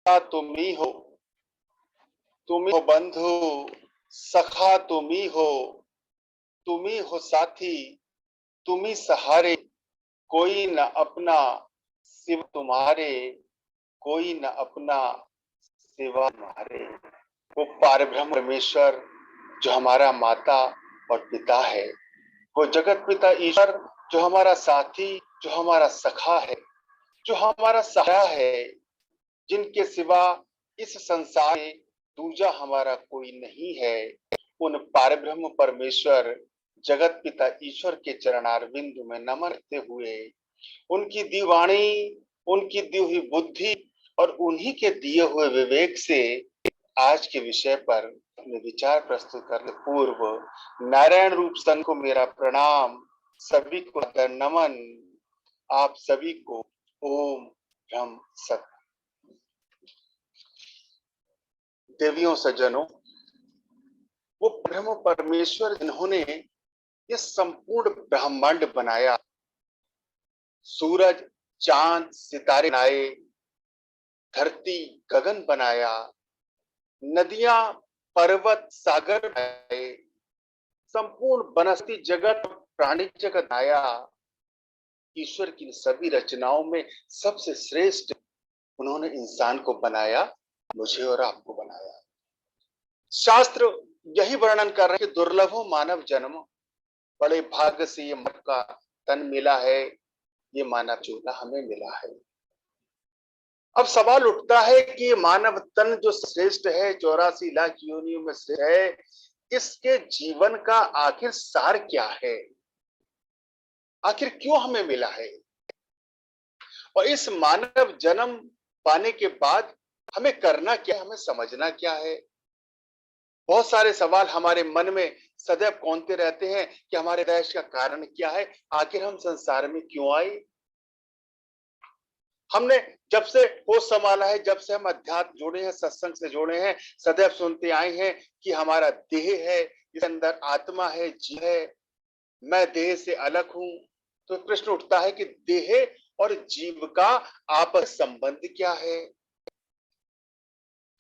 तुम्ही हो, तुम्ही हो बंधु, सखा तुम्ही हो साथी, तुम्ही सहारे, कोई न अपना सिवा तुम्हारे, कोई न अपना सिवा तुम्हारे। वो पारब्रह्म परमेश्वर जो हमारा माता और पिता है, वो जगत पिता ईश्वर जो हमारा साथी, जो हमारा सखा है, जो हमारा सहारा है, जिनके सिवा इस संसार में दूजा हमारा कोई नहीं है। उन पारब्रह्म परमेश्वर जगत पिता ईश्वर के चरणारविंद में नमन करते हुए उनकी दी वाणी, उनकी दी हुई बुद्धि और उन्हीं के दिए हुए विवेक से आज के विषय पर अपने विचार प्रस्तुत करने पूर्व नारायण रूप सन को मेरा प्रणाम, सभी को नमन। आप सभी को ओम ब्रह्म सत। देवियों सज्जनों, वो ब्रह्म परमेश्वर जिन्होंने ये संपूर्ण ब्रह्मांड बनाया, सूरज चांद सितारे बनाए, धरती गगन बनाया, नदियां पर्वत सागर बनाए, संपूर्ण वनस्पति जगत प्राणी जगत बनाया, ईश्वर की सभी रचनाओं में सबसे श्रेष्ठ उन्होंने इंसान को बनाया, मुझे और आपको बनाया। शास्त्र यही वर्णन कर रहे हैं कि दुर्लभो मानव जन्म, बड़े भाग्य से ये मानव का तन मिला है, ये मानव चूल्हा हमें मिला है। अब सवाल उठता है कि ये मानव तन जो श्रेष्ठ है, 84 लाख योनियों में से है, इसके जीवन का आखिर सार क्या है? आखिर क्यों हमें मिला है? और इस मानव जन्म पाने के बाद हमें करना क्या है, हमें समझना क्या है? बहुत सारे सवाल हमारे मन में सदैव कौंधते रहते हैं कि हमारे देश का कारण क्या है, आखिर हम संसार में क्यों आए। हमने जब से होश संभाला है, जब से हम अध्यात्म जुड़े हैं, सत्संग से जुड़े हैं, सदैव सुनते आए हैं कि हमारा देह है, इसके अंदर आत्मा है, जीव है, मैं देह से अलग हूं। तो प्रश्न उठता है कि देह और जीव का आपस संबंध क्या है?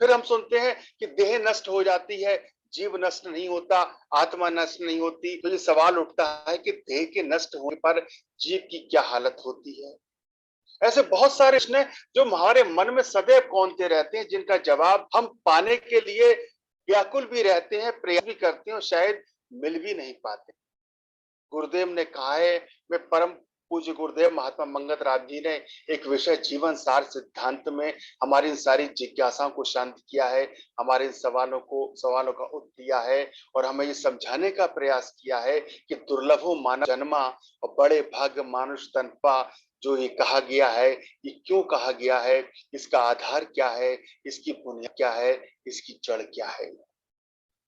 फिर हम सुनते हैं कि देह नष्ट हो जाती है, जीव नष्ट नहीं होता, आत्मा नष्ट नहीं होती। तो ये सवाल उठता है कि देह के नष्ट होने पर जीव की क्या हालत होती है? ऐसे बहुत सारे प्रश्न जो हमारे मन में सदैव कौंधते रहते हैं, जिनका जवाब हम पाने के लिए व्याकुल भी रहते हैं, प्रयास भी करते हैं और शायद मिल भी नहीं पाते। गुरुदेव ने कहा है, मैं परम पूज्य गुरुदेव महात्मा मंगत राम जी ने एक विषय जीवन सार सिद्धांत में हमारी इन सारी जिज्ञासाओं को शांत किया है, हमारे इन सवालों का उत्तर दिया है और हमें ये समझाने का प्रयास किया है कि दुर्लभो मानव जन्मा और बड़े भाग्य मानुष तन पा। जो ये कहा गया है, ये क्यों कहा गया है, इसका आधार क्या है, इसकी बुनियाद क्या है, इसकी जड़ क्या है।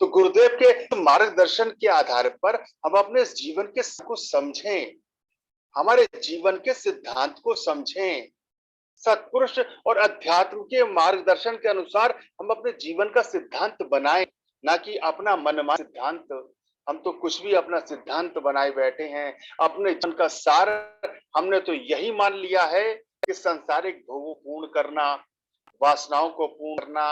तो गुरुदेव के मार्गदर्शन के आधार पर हम अपने जीवन के को समझें, हमारे जीवन के सिद्धांत को समझें, सत्पुरुष और अध्यात्म के मार्गदर्शन के अनुसार हम अपने जीवन का सिद्धांत बनाएं, ना कि अपना मनमाना सिद्धांत। हम तो कुछ भी अपना सिद्धांत बनाए बैठे हैं। अपने जीवन का सार हमने तो यही मान लिया है कि सांसारिक भोगों पूर्ण करना, वासनाओं को पूर्ण करना,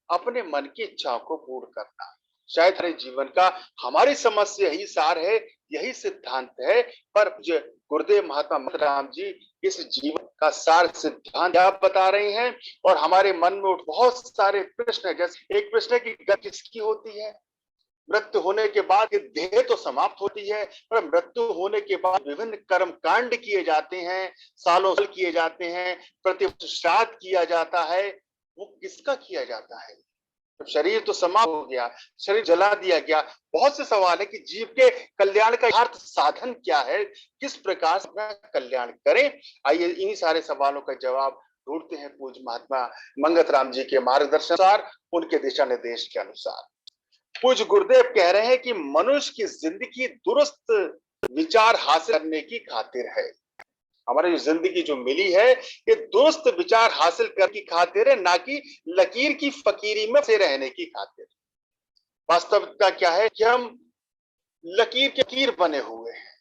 अपने मन की इच्छाओं को पूर्ण करना, शायद हमारे जीवन का, हमारी समझ से यही सार है, यही सिद्धांत है। पर गुरुदेव महात्मा मंगत राम जी इस जीवन का सार सिद्धांत क्या बता रहे हैं। और हमारे मन में उठ बहुत सारे प्रश्न है। जैसे एक प्रश्न है कि गति किसकी होती है? मृत्यु होने के बाद देह तो समाप्त होती है, पर मृत्यु होने के बाद विभिन्न कर्म कांड किए जाते हैं, सालों साल किए जाते हैं, प्रतिवर्ष श्राद्ध किया जाता है। वो किसका किया जाता है? तो शरीर तो समाप्त हो गया, शरीर जला दिया गया। बहुत से सवाल है कि जीव के कल्याण का यथार्थ साधन क्या है, किस प्रकार से अपना कल्याण करें। आइए इन्हीं सारे सवालों का जवाब ढूंढते हैं पूज्य महात्मा मंगत राम जी के मार्गदर्शन अनुसार, उनके दिशा निर्देश के अनुसार। पूज्य गुरुदेव कह रहे हैं कि मनुष्य की जिंदगी दुरुस्त विचार हासिल करने की खातिर है। हमारी जो जिंदगी जो मिली है, ये दुरुस्त विचार हासिल करने की खातिर है, ना कि लकीर की फकीरी में से रहने की खातिर। वास्तविकता क्या है कि हम लकीर के फकीर बने हुए हैं।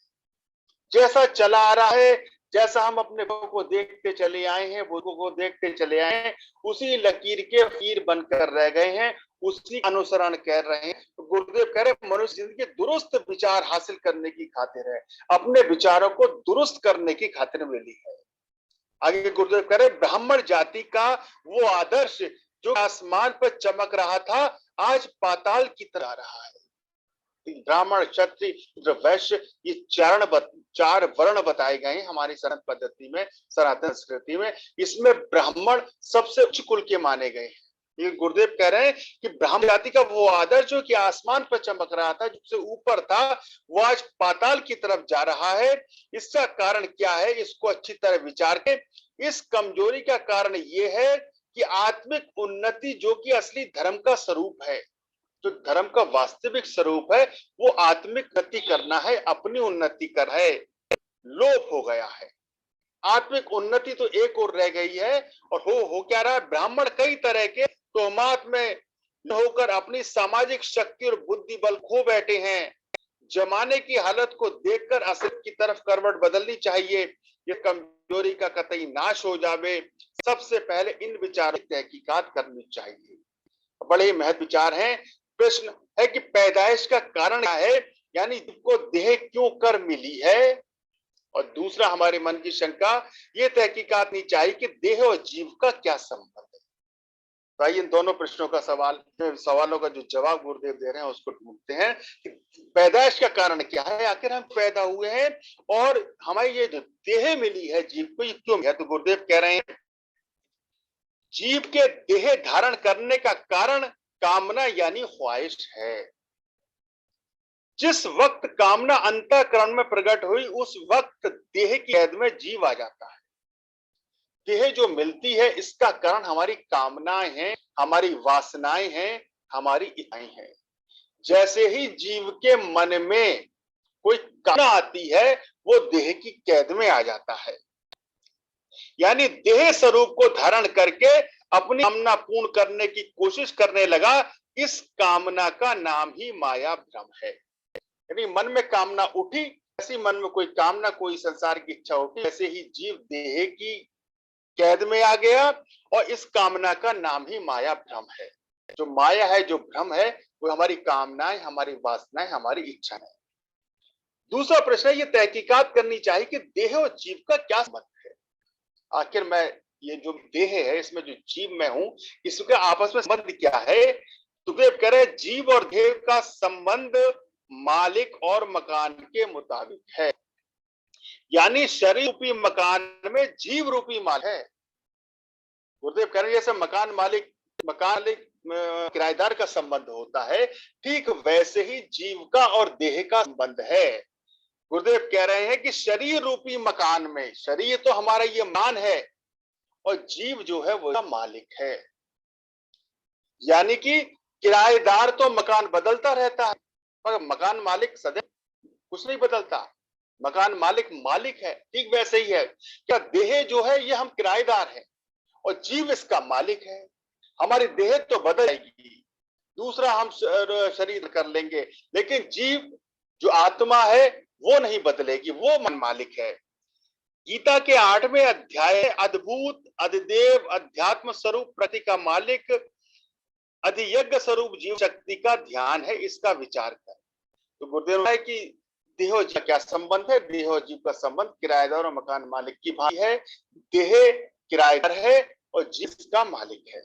जैसा चला आ रहा है, जैसा हम अपने को देखते चले आए हैं, बुजुर्गों को देखते चले आए हैं, उसी लकीर के फकीर बनकर रह गए हैं, उसी अनुसरण कर रहे हैं। तो गुरुदेव कह रहे मनुष्य जिंदगी दुरुस्त विचार हासिल करने की खातिर है, अपने विचारों को दुरुस्त करने की खातिर मिली है। आगे गुरुदेव कह रहे ब्राह्मण जाति का वो आदर्श जो आसमान पर चमक रहा था, आज पाताल की तरह रहा है। ब्राह्मण, क्षत्रिय, वैश्य, ये चार वर्ण बताए गए हैं हमारी सनातन पद्धति में, सनातन संस्कृति में। इसमें ब्राह्मण सबसे उच्च कुल के माने गए हैं। ये गुरुदेव कह रहे हैं कि ब्राह्मण जाति का वो आदर्श जो कि आसमान पर चमक रहा था, जिससे ऊपर था, वो आज पाताल की तरफ जा रहा है। इसका कारण क्या है, इसको अच्छी तरह विचार के। इस कमजोरी का कारण ये है कि आत्मिक उन्नति जो कि असली धर्म का स्वरूप है, जो धर्म का वास्तविक स्वरूप है, वो आत्मिक उन्नति करना है, अपनी उन्नति कर है, लोप हो गया है। आत्मिक उन्नति तो एक और रह गई है, और हो क्या रहा है, ब्राह्मण कई तरह के तोहमात में होकर अपनी सामाजिक शक्ति और बुद्धि बल खो बैठे हैं। जमाने की हालत को देखकर असल की तरफ करवट बदलनी चाहिए, ये कमजोरी का कतई नाश हो जावे। सबसे पहले इन विचारों की तहकीकात करनी चाहिए। बड़े महत्व विचार हैं। प्रश्न है कि पैदाइश का कारण क्या है, यानी को देह क्यों कर मिली है। और दूसरा हमारे मन की शंका, ये तहकीकात नहीं चाहिए कि देह और जीव का क्या संबंध है। तो आइए इन दोनों प्रश्नों का सवालों का जो जवाब गुरुदेव दे रहे हैं उसको ढूंढते हैं कि पैदाइश का कारण क्या है, आखिर हम पैदा हुए हैं और हमारी ये जो देह मिली है जीव को, ये क्यों है। तो गुरुदेव कह रहे हैं जीव के देह धारण करने का कारण कामना यानी ख्वाहिश है। जिस वक्त कामना अंतःकरण में प्रकट हुई, उस वक्त देह की कैद में जीव आ जाता है। देह जो मिलती है इसका कारण हमारी कामनाएं हैं, हमारी वासनाएं हैं, हमारी इच्छाएं हैं। जैसे ही जीव के मन में कोई कामना आती है, वो देह की कैद में आ जाता है, यानी देह स्वरूप को धारण करके अपनी कामना पूर्ण करने की कोशिश करने लगा। इस कामना का नाम ही माया भ्रम है। यानी मन में कामना उठी, ऐसी मन में कोई कामना, कोई संसार की इच्छा उठी, ऐसे ही जीव देह की कैद में आ गया, और इस कामना का नाम ही माया भ्रम है। जो माया है, जो भ्रम है, वो हमारी कामनाएं, हमारी वासनाएं, हमारी इच्छा है। दूसरा प्रश्न है, ये तहकीकात करनी चाहिए कि देह और जीव का क्या संबंध है। आखिर मैं ये जो देह है, इसमें जो जीव मैं हूं, इसका आपस में संबंध क्या है। सुखदेव कह रहे जीव और देह का संबंध मालिक और मकान के मुताबिक है, यानी शरीर रूपी मकान में जीव रूपी माल है। गुरुदेव कह रहे हैं जैसे मकान मालिक किराएदार का संबंध होता है, ठीक वैसे ही जीव का और देह का संबंध है। गुरुदेव कह रहे हैं कि शरीर रूपी मकान में, शरीर तो हमारा ये मान है, और जीव जो है वो मालिक है। यानी कि किराएदार तो मकान बदलता रहता है, पर मकान मालिक सदैव कुछ नहीं बदलता। मकान मालिक मालिक है। ठीक वैसे ही है, क्या देह जो है ये हम किराएदार हैं और जीव इसका मालिक है। हमारी देह तो बदल जाएगी, दूसरा हम शरीर कर लेंगे, लेकिन जीव जो आत्मा है वो नहीं बदलेगी, वो मन मालिक है। गीता के 8वें अध्याय अद्भुत अधिदेव अध्यात्म स्वरूप प्रति का मालिक अधियज्ञ स्वरूप जीव शक्ति का ध्यान है, इसका विचार कर। तो गुरुदेव है कि देह और जीव क्या संबंध है। देह और जीव का संबंध किराएदार और मकान मालिक की भांति है। देह किराएदार है और जीव का मालिक है।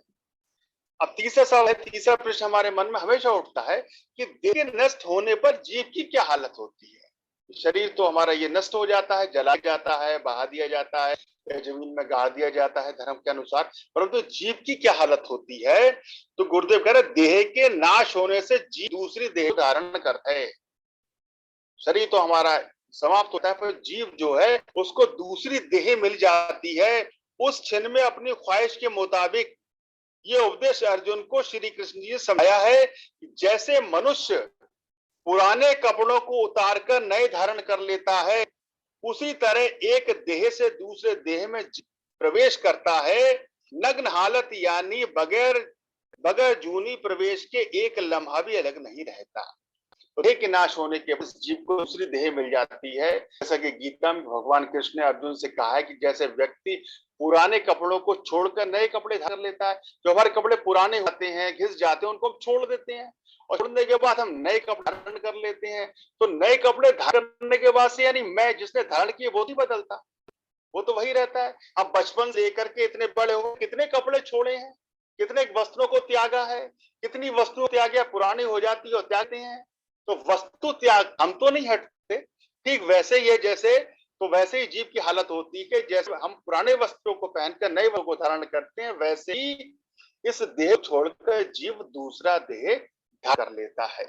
अब तीसरा सवाल है, तीसरा प्रश्न हमारे मन में हमेशा उठता है कि देह के नष्ट होने पर जीव की क्या हालत होती है। शरीर तो हमारा ये नष्ट हो जाता है, जला जाता है, बहा दिया जाता है, जमीन में गाड़ दिया जाता है धर्म के अनुसार, परंतु जीव की क्या हालत होती है। तो गुरुदेव कह रहे देह के नाश होने से जीव दूसरी देह धारण करता है। शरीर तो हमारा समाप्त होता है, पर जीव जो है उसको दूसरी देह मिल जाती है। उस क्षण में अपनी ख्वाहिश के मुताबिक, ये उपदेश अर्जुन को श्री कृष्ण जी ने समझाया है, जैसे मनुष्य पुराने कपड़ों को उतारकर नए धारण कर लेता है, उसी तरह एक देह से दूसरे देह में प्रवेश करता है। नग्न हालत यानी बगैर जूनी प्रवेश के एक लम्हा भी अलग नहीं रहता। तो देह के नाश होने के बाद जीव को दूसरी देह मिल जाती है। जैसा कि गीता में भगवान कृष्ण ने अर्जुन से कहा है कि जैसे व्यक्ति पुराने कपड़ों को छोड़कर नए कपड़े धारण लेता है, जो हमारे कपड़े पुराने होते हैं, घिस जाते हैं, उनको हम छोड़ देते हैं और छोड़ने के बाद हम नए कपड़े धारण कर लेते हैं। तो नए कपड़े धारण करने के बाद से यानी मैं जिसने धारण किए वो नहीं बदलता, वो तो वही रहता है। हम बचपन से लेकर के इतने बड़े हो कितने कपड़े छोड़े हैं, कितने वस्त्रों को त्यागा है, कितनी वस्तु त्याग पुरानी हो जाती है और त्यागते हैं। तो वस्तु त्याग हम तो नहीं हटते, ठीक वैसे ही है जैसे, तो वैसे ही जीव की हालत होती है कि जैसे हम पुराने वस्त्रों को पहनकर नए वस्त्रों को धारण करते हैं, वैसे ही इस देह छोड़कर जीव दूसरा देह धारण कर लेता है।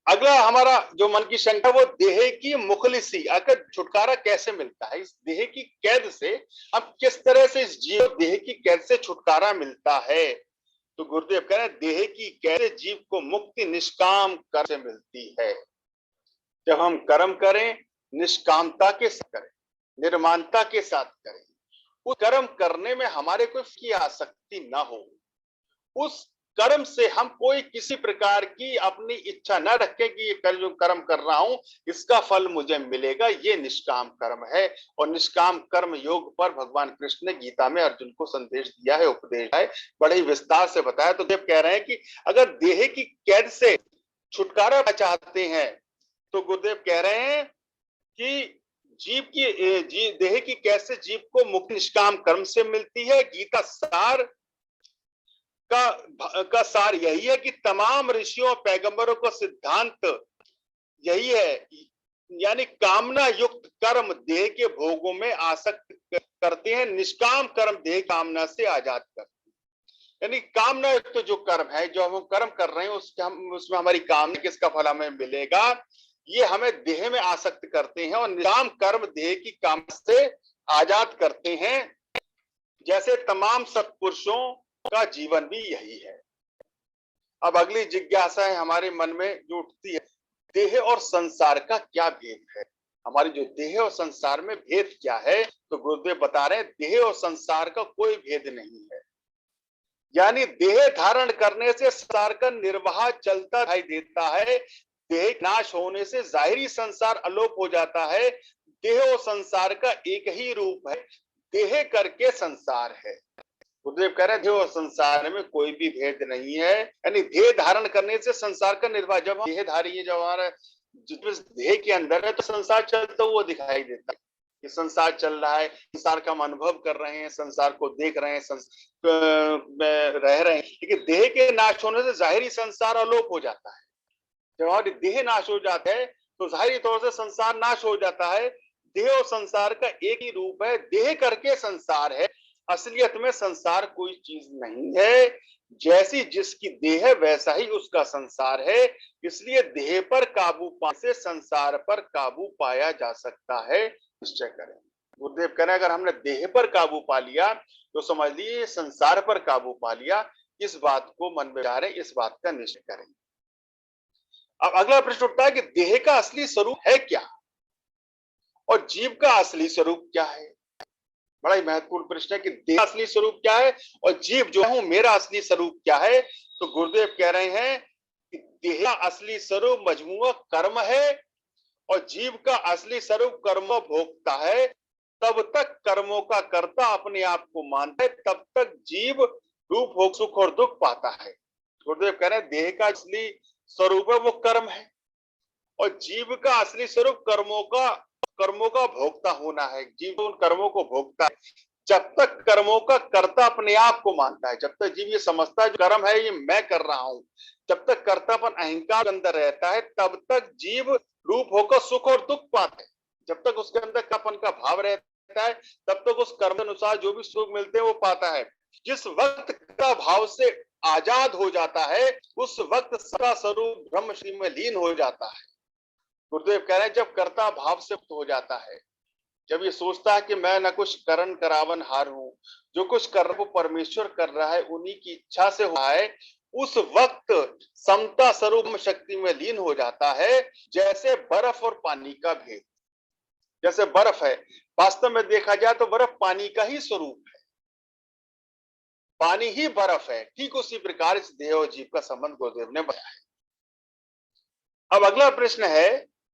अगला हमारा जो मन की शंका वो देह की मुखलिसी, अगर छुटकारा कैसे मिलता है, इस देह की कैद से हम किस तरह से इस जीव देह की कैद से छुटकारा मिलता है। तो गुरुदेव कह रहे हैं देह की कैद से जीव को मुक्ति निष्काम कर्म से मिलती है। जब हम कर्म करें निष्कामता के साथ करें, निर्माणता के साथ करें, उस कर्म करने में हमारे को की आसक्ति ना हो, उस कर्म से हम कोई किसी प्रकार की अपनी इच्छा न रखें कि ये कल जो कर्म कर रहा हूं इसका फल मुझे मिलेगा, ये निष्काम कर्म है। और निष्काम कर्म योग पर भगवान कृष्ण ने गीता में अर्जुन को संदेश दिया है, उपदेश है, बड़े ही विस्तार से बताया। तो देव कह रहे हैं कि अगर देह की कैद से छुटकारा चाहते हैं तो गुरुदेव कह रहे हैं कि जीव की देह की कैद से जीव को मुक्ति निष्काम कर्म से मिलती है। गीता सार का सार यही है कि तमाम ऋषियों और पैगंबरों का सिद्धांत यही है, यानी कामना युक्त कर्म देह के भोगों में आसक्त करते हैं, निष्काम कर्म देह कामना से आजाद करते हैं। यानी कामना युक्त जो कर्म है, जो हम कर्म कर रहे हैं उसमें हमारी कामना किसका फल हमें मिलेगा, ये हमें देह में आसक्त करते हैं और निष्काम कर्म देह की कामना से आजाद करते हैं। जैसे तमाम सत्पुरुषों का जीवन भी यही है। अब अगली जिज्ञासा है हमारे मन में जो उठती है, देह और संसार का क्या भेद है, हमारी जो देह और संसार में भेद क्या है। तो गुरुदेव बता रहे हैं देह और संसार का कोई भेद नहीं है, यानी देह धारण करने से संसार का निर्वाह चलता दिखाई देता है, देह नाश होने से जाहिरी संसार अलोप हो जाता है। देह और संसार का एक ही रूप है, देह करके संसार है। गुरुदेव कह रहे हैं देह और संसार में कोई भी भेद नहीं है, यानी देह धारण करने से संसार का निर्वाह, जब हम देहधारी है, जब हमारा देह के अंदर है तो संसार चलता हुआ दिखाई देता है कि संसार चल रहा है, संसार का हम अनुभव कर रहे हैं, संसार को देख रहे हैं, रह रहे हैं। लेकिन देह के नाश होने से जाहिरी संसार अलोप हो जाता है। जब हमारी देह नाश हो जाता है तो जाहिरी तौर से संसार नाश हो जाता है। देह और संसार का एक ही रूप है, देह करके संसार है, असलियत में संसार कोई चीज नहीं है। जैसी जिसकी देह वैसा ही उसका संसार है, इसलिए देह पर काबू पाने से संसार पर काबू पाया जा सकता है, निश्चय करें। गुरुदेव कह रहे हैं अगर हमने देह पर काबू पा लिया तो समझ लीजिए संसार पर काबू पा लिया। इस बात को मन में विचारें, इस बात का निश्चय करें। अब अगला प्रश्न उठता है कि देह का असली स्वरूप है क्या और जीव का असली स्वरूप क्या है। बड़ा ही महत्वपूर्ण प्रश्न है कि देह का असली स्वरूप क्या है और जीव जो हूं मेरा असली स्वरूप क्या है। तो गुरुदेव कह रहे हैं कि देह का असली स्वरूप मजमूआ कर्म है और जीव का असली स्वरूप कर्म भोगता है। तब तक कर्मों का कर्ता अपने आप को मानता है, तब तक जीव रूप भोग सुख और दुख पाता है। गुरुदेव कह रहे हैं देह का असली स्वरूप है वो कर्म है और जीव का असली स्वरूप कर्मों का भोक्ता होना है। जीव उन कर्मों को भोगता है। जब तक कर्मों का कर्ता अपने आप को मानता है, जब तक जीव ये समझता है जो कर्म है ये मैं कर रहा हूं, जब तक कर्तापन अहंकार अंदर रहता है तब तक जीव रूप होकर सुख और दुख पाता है। जब तक उसके अंदर कर्तापन का भाव रहता है तब तक उस कर्म अनुसार जो भी सुख मिलते हैं वो पाता है। जिस वक्त का भाव से आजाद हो जाता है उस वक्त सदा स्वरूप ब्रह्म श्री में लीन हो जाता है। गुरुदेव कह रहे हैं जब कर्ता भाव से हो जाता है, जब ये सोचता है कि मैं न कुछ करण करावन हार हूं, जो कुछ कर रहा वो परमेश्वर कर रहा है, उन्हीं की इच्छा से हुआ है, उस वक्त समता स्वरूप शक्ति में लीन हो जाता है। जैसे बर्फ और पानी का भेद, जैसे बर्फ है, वास्तव में देखा जाए तो बर्फ पानी का ही स्वरूप है, पानी ही बर्फ है। ठीक उसी प्रकार इस देह और जीव का संबंध गुरुदेव ने बताया है। अब अगला प्रश्न है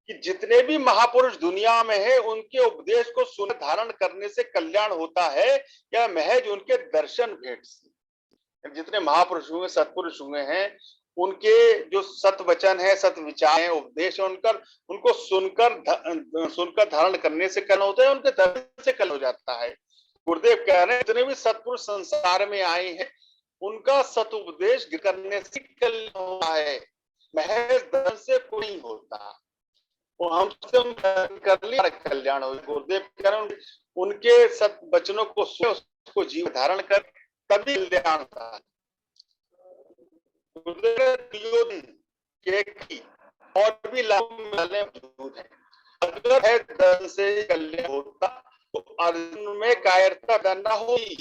कि जितने भी महापुरुष दुनिया में हैं उनके उपदेश को सुन धारण करने से कल्याण होता है या महज उनके दर्शन भेंट से? जितने महापुरुष हुए सत्पुरुष हुए हैं उनके जो सत वचन है सत विचार है उपदेश है उनको सुनकर धारण करने से कल्याण होता है, उनके दर्शन से कल्याण हो जाता है। गुरुदेव कह रहे हैं जितने भी सत्पुरुष संसार में आए हैं उनका सतुपदेश करने से कल्याण होता है, महज दर्शन से कोई नहीं होता। वो हमसे कर लिया कल्याण हो। गुरुदेव कह रहे हैं उनके सत वचनों को सुन उसको जीव धारण कर तभी कल्याण होता है। और भी लाभ मौजूद है। अगर है दर्शन से कल्याण होता तो अर्जुन में कायरता न हुई,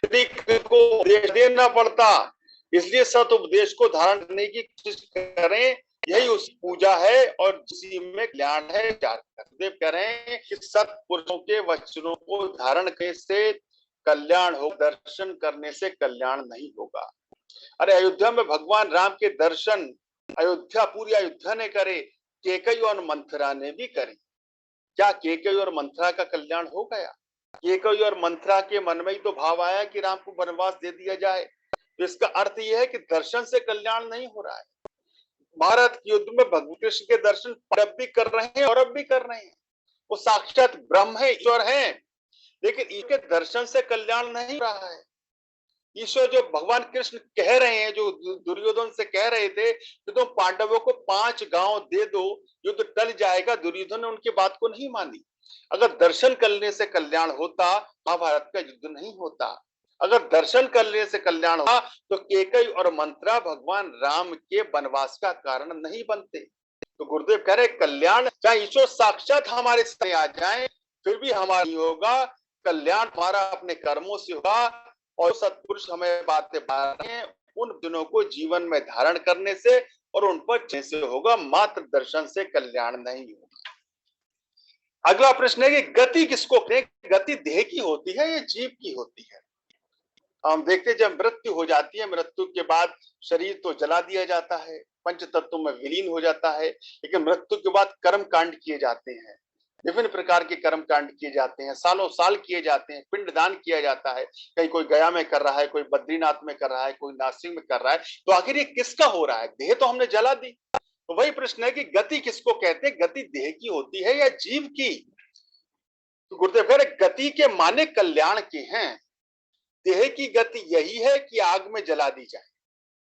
को उपदेश देना पड़ता। इसलिए सत उपदेश को धारण करने की कोशिश करें, यही उस पूजा है और उसी में कल्याण है। देव कह रहे हैं कि सत्पुरुषों के वचनों को धारण करने से कल्याण हो, दर्शन करने से कल्याण नहीं होगा। अरे अयोध्या में भगवान राम के दर्शन पूरी अयोध्या ने करे, केकई और मंथरा ने भी करे। क्या केकई और मंथरा का कल्याण हो गया? केकई और मंथरा के मन में ही तो भाव आया कि राम को वनवास दे दिया जाए। तो इसका अर्थ यह है कि दर्शन से कल्याण नहीं हो रहा है। भारत के युद्ध में भगवान कृष्ण के दर्शन अब भी कर रहे हैं और अब भी कर रहे हैं। वो साक्षात ब्रह्म है, ईश्वर है, लेकिन इनके दर्शन से कल्याण नहीं हो रहा है। ईश्वर जो भगवान कृष्ण कह रहे हैं, जो दुर्योधन से कह रहे थे कि तुम पांडवों को 5 गांव दे दो युद्ध टल जाएगा, दुर्योधन ने उनकी बात को नहीं मानी। अगर दर्शन करने से कल्याण होता महाभारत का युद्ध नहीं होता। अगर दर्शन करने से कल्याण होता तो केकई और मंथरा भगवान राम के वनवास का कारण नहीं बनते। तो गुरुदेव कह रहे कल्याण चाहे ईश्वर साक्षात हमारे सामने आ जाए फिर भी हमारा नहीं होगा, कल्याण हमारा अपने कर्मों से होगा। और सत्पुरुष हमें बातें बता रहे हैं उन दिनों को जीवन में धारण करने से और उन पर जैसे होगा, मात्र दर्शन से कल्याण नहीं होगा। अगला प्रश्न है कि गति किसको कहते? गति देह की होती है या जीव की होती है? हम देखते जब मृत्यु हो जाती है, मृत्यु के बाद शरीर तो जला दिया जाता है, पंच तत्वों में विलीन हो जाता है, लेकिन मृत्यु के बाद कर्म कांड किए जाते हैं, विभिन्न प्रकार के कर्म कांड किए जाते हैं, सालों साल किए जाते हैं, पिंडदान किया जाता है। कहीं कोई गया में कर रहा है, कोई बद्रीनाथ में कर रहा है, कोई नासिक में कर रहा है। तो आखिर ये किसका हो रहा है? देह तो हमने जला दी। तो वही प्रश्न है कि गति किसको कहते हैं? गति देह की होती है या जीव की? तो गुरुदेव कह रहे गति के माने कल्याण के हैं। देह की गति यही है कि आग में जला दी जाए।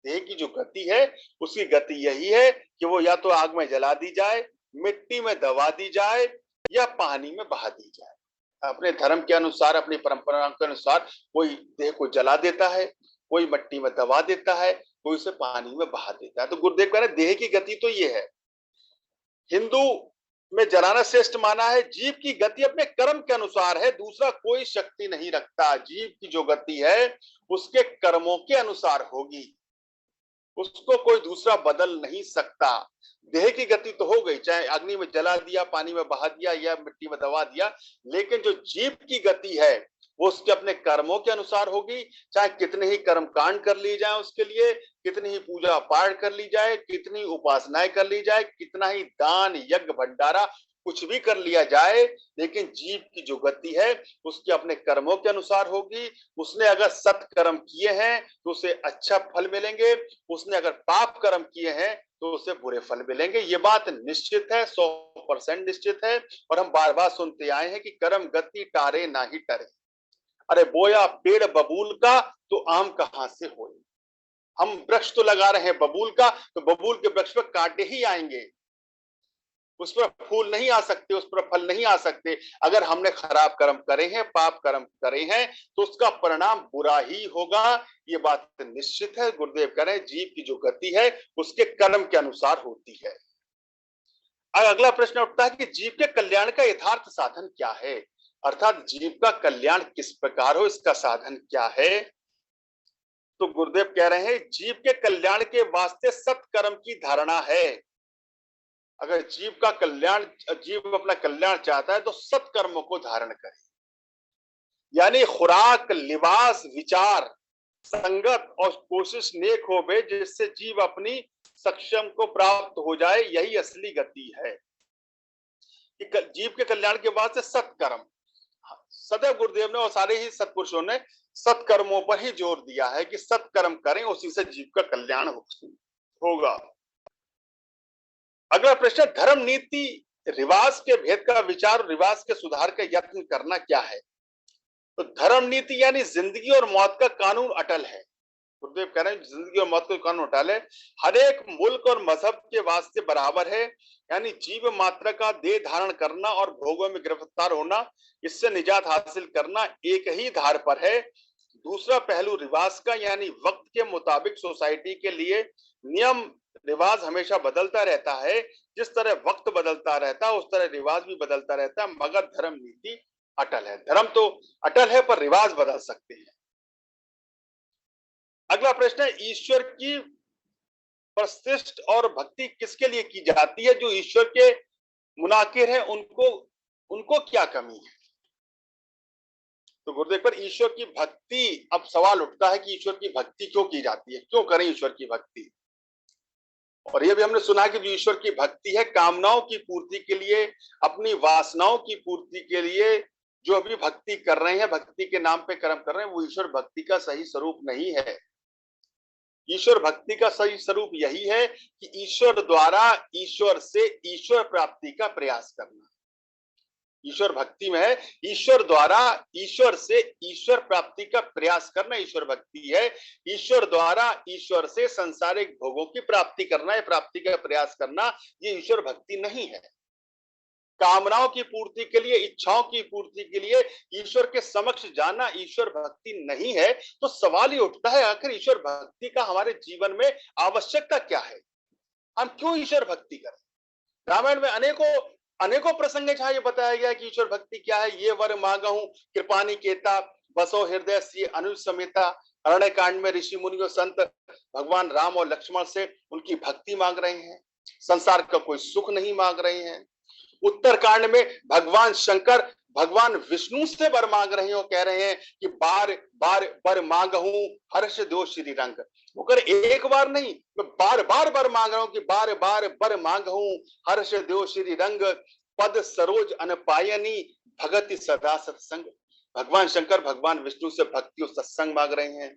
देह की जो गति है उसकी गति यही है कि वो या तो आग में जला दी जाए, मिट्टी में दबा दी जाए या पानी में बहा दी जाए। अपने धर्म के अनुसार, अपनी परंपरा के अनुसार कोई देह को जला देता है, कोई मिट्टी में दबा देता है, कोई उसे पानी में बहा देता है। तो गुरुदेव कह रहे हैं देह की गति तो ये है। हिंदू में जलाना श्रेष्ठ माना है। जीव की गति अपने कर्म के अनुसार है, दूसरा कोई शक्ति नहीं रखता। जीव की जो गति है उसके कर्मों के अनुसार होगी, उसको कोई दूसरा बदल नहीं सकता। देह की गति तो हो गई, चाहे अग्नि में जला दिया, पानी में बहा दिया या मिट्टी में दबा दिया, लेकिन जो जीव की गति है वो उसके अपने कर्मों के अनुसार होगी। चाहे कितने ही कर्म कांड कर ली जाए उसके लिए, कितनी ही पूजा पाठ कर ली जाए, कितनी उपासनाएं कर ली जाए, कितना ही दान यज्ञ भंडारा कुछ भी कर लिया जाए, लेकिन जीव की जो गति है उसके अपने कर्मों के अनुसार होगी। उसने अगर सत कर्म किए हैं तो उसे अच्छा फल मिलेंगे, उसने अगर पाप कर्म किए हैं तो उसे बुरे फल मिलेंगे। ये बात निश्चित है, 100% निश्चित है। और हम बार बार सुनते आए हैं कि कर्म गति टारे ना ही टरे। अरे बोया पेड़ बबूल का तो आम कहां से होए। हम वृक्ष तो लगा रहे हैं बबूल का, तो बबूल के वृक्ष पर कांटे ही आएंगे, उस पर फूल नहीं आ सकते, उस पर फल नहीं आ सकते। अगर हमने खराब कर्म करे हैं, पाप कर्म करे हैं, तो उसका परिणाम बुरा ही होगा। ये बात निश्चित है। गुरुदेव कह रहे हैं जीव की जो गति है उसके कर्म के अनुसार होती है। अगला प्रश्न उठता है कि जीव के कल्याण का यथार्थ साधन क्या है, अर्थात जीव का कल्याण किस प्रकार हो, इसका साधन क्या है? तो गुरुदेव कह रहे हैं जीव के कल्याण के वास्ते सत्कर्म की धारणा है। अगर जीव का कल्याण, जीव अपना कल्याण चाहता है तो सत्कर्मों को धारण करे, यानी खुराक, लिबास, विचार, संगत और कोशिश नेक हो बे, जिससे जीव अपनी सक्षम को प्राप्त हो जाए, यही असली गति है। कि जीव के कल्याण के बाद से सत्कर्म, सदैव गुरुदेव ने और सारे ही सत्पुरुषों ने सत्कर्मों पर ही जोर दिया है कि सत्कर्म करें, उसी से जीव का कल्याण होगा। अगला प्रश्न, धर्म नीति रिवाज के भेद का विचार, रिवाज के सुधार का यत्न करना क्या है? तो धर्म नीति यानी जिंदगी और मौत का कानून अटल है। गुरुदेव कह रहे हैं जिंदगी और मौत का कानून अटल है, हर एक मुल्क और मजहब के वास्ते बराबर है। यानी जीव मात्र का देह धारण करना और भोगों में गिरफ्तार होना, इससे निजात हासिल करना एक ही धार पर है। दूसरा पहलू रिवाज का, यानी वक्त के मुताबिक सोसाइटी के लिए नियम रिवाज हमेशा बदलता रहता है। जिस तरह वक्त बदलता रहता है उस तरह रिवाज भी बदलता रहता है, मगर धर्म नीति अटल है। धर्म तो अटल है पर रिवाज बदल सकते हैं। अगला प्रश्न है, ईश्वर की प्रतिष्ठ और भक्ति किसके लिए की जाती है? जो ईश्वर के मुनाकिर है उनको क्या कमी है? तो गुरुदेव पर ईश्वर की भक्ति, अब सवाल उठता है कि ईश्वर की भक्ति क्यों की जाती है, क्यों करें ईश्वर की भक्ति? और ये भी हमने सुना कि जो ईश्वर की भक्ति है कामनाओं की पूर्ति के लिए, अपनी वासनाओं की पूर्ति के लिए जो अभी भक्ति कर रहे हैं, भक्ति के नाम पे कर्म कर रहे हैं, वो ईश्वर भक्ति का सही स्वरूप नहीं है। ईश्वर भक्ति का सही स्वरूप यही है कि ईश्वर द्वारा ईश्वर से ईश्वर प्राप्ति का प्रयास करना। ईश्वर भक्ति में है ईश्वर द्वारा ईश्वर से ईश्वर प्राप्ति का प्रयास करना, ईश्वर भक्ति है। ईश्वर द्वारा ईश्वर से संसारिक भोगों की प्राप्ति करना, प्राप्ति का प्रयास करना, ये ईश्वर भक्ति नहीं है। कामनाओं की पूर्ति के लिए, इच्छाओं की पूर्ति के लिए ईश्वर के समक्ष जाना ईश्वर भक्ति नहीं है। तो सवाल ही उठता है, आखिर ईश्वर भक्ति का हमारे जीवन में आवश्यकता क्या है? हम क्यों ईश्वर भक्ति करें? रामायण में अनेकों प्रसंग है जहां ये बताया गया कि ईश्वर भक्ति क्या है। ये वर मांगहूं कृपानी केता, बसो हृदय सी अनुज समेता। अरण्य कांड में ऋषि मुनि और संत भगवान राम और लक्ष्मण से उनकी भक्ति मांग रहे हैं, संसार का कोई सुख नहीं मांग रहे हैं। उत्तर कांड में भगवान शंकर भगवान विष्णु से वर मांग रहे हैं और कह रहे हैं कि बार बार वर मांगहूं हर्ष दो श्री रंग। वो कर एक बार नहीं, मैं बार बार वर मांग रहा हूं कि बार बार वर मांगहूं हर्ष दो श्री रंग, पद सरोज अनपायनी भगति सदा सत्संग। भगवान शंकर भगवान विष्णु से भक्ति और सत्संग मांग रहे हैं।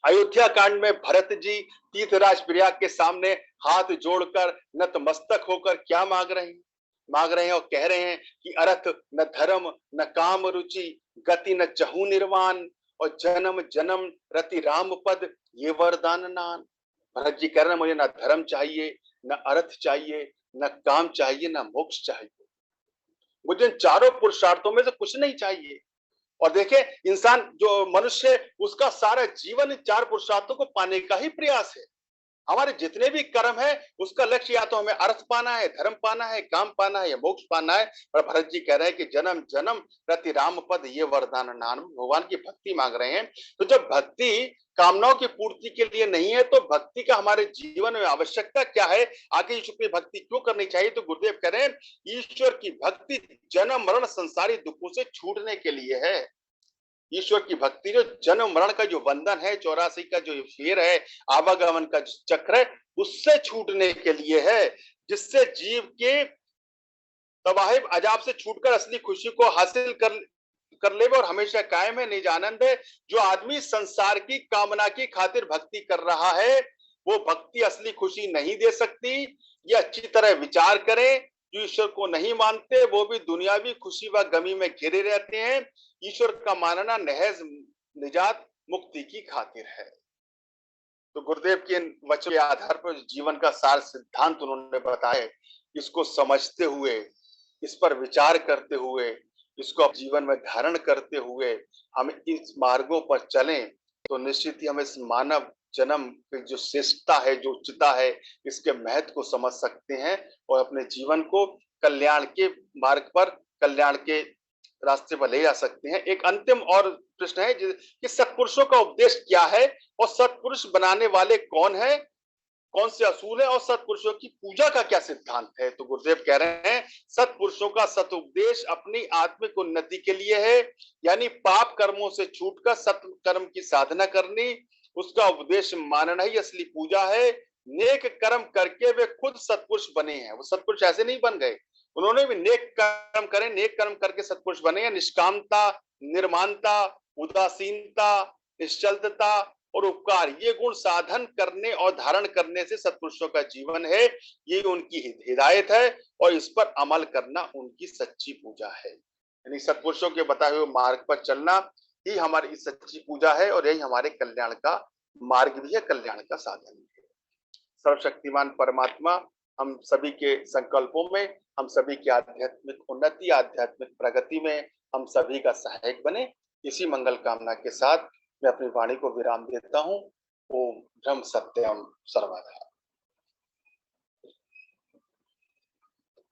अयोध्या कांड में भरत जी तीर्थराज प्रयाग के सामने हाथ जोड़कर नतमस्तक होकर क्या मांग रहे हैं और कह रहे हैं कि अर्थ न धर्म न काम रुचि, गति न चहु निर्वाण, और जन्म जन्म रति राम पद ये वरदान नान। भरत जी कह रहे हैं मुझे न धर्म चाहिए, न अर्थ चाहिए, न काम चाहिए, न मोक्ष चाहिए, मुझे इन चारों पुरुषार्थों में से कुछ नहीं चाहिए। और देखें, इंसान जो मनुष्य उसका सारा जीवन इन चार पुरुषार्थों को पाने का ही प्रयास है। हमारे जितने भी कर्म है उसका लक्ष्य या तो हमें अर्थ पाना है, धर्म पाना है, काम पाना है या मोक्ष पाना है। और भरत जी कह रहे हैं कि जन्म जन्म रति राम पद ये वरदान नान, भगवान की भक्ति मांग रहे हैं। तो जब भक्ति कामनाओं की पूर्ति के लिए नहीं है तो भक्ति का हमारे जीवन में आवश्यकता क्या है? आगे ईश्वर की भक्ति क्यों करनी चाहिए? तो गुरुदेव कह रहे हैं ईश्वर की भक्ति जन्म मरण संसारी दुखों से छूटने के लिए है। ईश्वर की भक्ति जो जन्म मरण का जो बंधन है, 84 का जो फेर है, आवागमन का चक्र है, उससे छूटने के लिए है, जिससे जीव के तबाही अजाब से छूटकर असली खुशी को हासिल कर ले और हमेशा कायम है, निज आनंद है। जो आदमी संसार की कामना की खातिर भक्ति कर रहा है वो भक्ति असली खुशी नहीं दे सकती। ये अच्छी तरह विचार करें। जो ईश्वर को नहीं मानते वो भी दुनियावी खुशी व गमी में घिरे रहते हैं। ईश्वर का मानना महज निजात मुक्ति की खातिर है। तो गुरुदेव के वचन के आधार पर जीवन का सार सिद्धांत उन्होंने बताया, इसको समझते हुए, इस पर विचार करते हुए, इसको अपने जीवन में धारण करते हुए हम इस मार्गों पर चलें तो निश्चित ही हम इस मानव जन्म की जो श्रेष्ठता है, जो उच्चता है, इसके महत्व को समझ सकते हैं और अपने जीवन को कल्याण के मार्ग पर, कल्याण के रास्ते पर ले जा सकते हैं। एक अंतिम और प्रश्न है कि सत्पुरुषों का उपदेश क्या है और सत्पुरुष बनाने वाले कौन है, कौन से असूल है और सत्पुरुषों की पूजा का क्या सिद्धांत है? तो गुरुदेव कह रहे हैं सत्पुरुषों का सतुपदेश अपनी आत्मिक उन्नति के लिए है, यानी पाप कर्मों से छूटकर सत्कर्म की साधना करनी, उसका उपदेश मानना ही असली पूजा है। नेक कर्म करके वे खुद सत्पुरुष बने हैं। वो सत्पुरुष ऐसे नहीं बन गए, उन्होंने भी नेक कर्म करे, नेक कर्म करके सत्पुरुष बने हैं। निष्कामता, निर्मानता, उदासीनता, निश्चलता और उपकार, ये गुण साधन करने और धारण करने से सत्पुरुषों का जीवन है। ये उनकी हिदायत है और इस पर अमल करना उनकी सच्ची पूजा है। यानी सत्पुरुषों के बताए हुए मार्ग पर चलना ही हमारी सच्ची पूजा है और यही हमारे कल्याण का मार्ग भी है, कल्याण का साधन भी है। सर्वशक्तिमान परमात्मा हम सभी के संकल्पों में, हम सभी की आध्यात्मिक उन्नति, आध्यात्मिक प्रगति में हम सभी का सहायक बने। इसी मंगल कामना के साथ मैं अपनी वाणी को विराम देता हूँ। ओम ब्रह्म सत्यम सर्वदा।